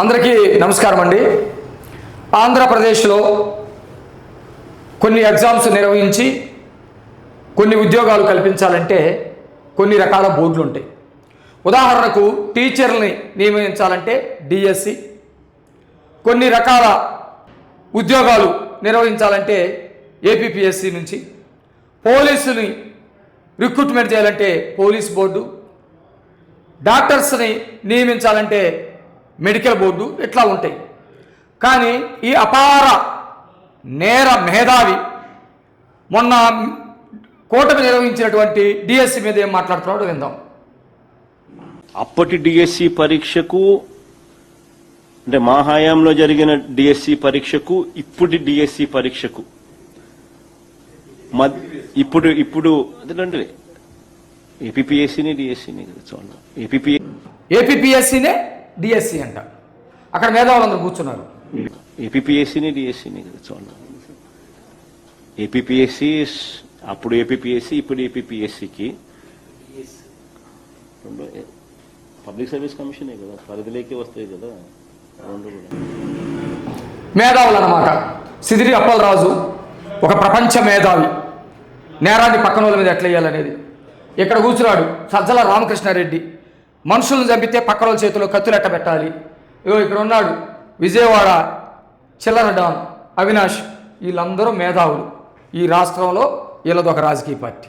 అందరికీ నమస్కారం అండి. ఆంధ్రప్రదేశ్లో కొన్ని ఎగ్జామ్స్ నిర్వహించి కొన్ని ఉద్యోగాలు కల్పించాలంటే కొన్ని రకాల బోర్డులు ఉంటాయి. ఉదాహరణకు టీచర్ని నియమించాలంటే డిఎస్సి, కొన్ని రకాల ఉద్యోగాలు నిర్వహించాలంటే ఏపీపీఎస్సి నుంచి, పోలీసుని రిక్రూట్మెంట్ చేయాలంటే పోలీస్ బోర్డు, డాక్టర్స్ని నియమించాలంటే మెడికల్ బోర్డు, ఇట్లా ఉంటాయి. కానీ ఈ అపార నేర మేధావి మొన్న కూటమి నిర్వహించినటువంటి డిఎస్సి మీద ఏం మాట్లాడుతున్నాడో విందాం. అప్పటి డిఎస్సి పరీక్షకు అంటే మా హయాంలో జరిగిన డిఎస్సి పరీక్షకు ఇప్పుడు డిఎస్సి పరీక్షకు ఇప్పుడు అదేంటే ఏపీపీఎస్సీని డిఎస్సీని చూడండి. ఏపీపీఎస్సీనే డిఎస్సి అంట. అక్కడ మేధావులందరూ కూర్చున్నారు. ఏపీపీఎస్సీని డిఎస్సీని చూడండి. ఏపీపీఎస్సీ అప్పుడు ఏపీపీఎస్సీ ఇప్పుడు ఏపీపీఎస్సీకి పబ్లిక్ సర్వీస్ కమిషనే కదా, పరిధిలోకి వస్తాయి కదా రెండు కూడా. మేధావులు అన్నమాట. సిదిరి అప్పలరాజు ఒక ప్రపంచ మేధావి. నేరాన్ని పక్కన వాళ్ళ మీద ఎట్లా వేయాలనేది ఇక్కడ కూర్చున్నాడు. సజ్జల రామకృష్ణారెడ్డి మనుషులను చంపితే పక్కన వాళ్ళ చేతిలో కత్తులు ఎట్ట పెట్టాలి. ఇక్కడ ఉన్నాడు విజయవాడ చిల్లర డాన్ అవినాష్. వీళ్ళందరూ మేధావులు. ఈ రాష్ట్రంలో వీళ్ళదొక రాజకీయ పార్టీ.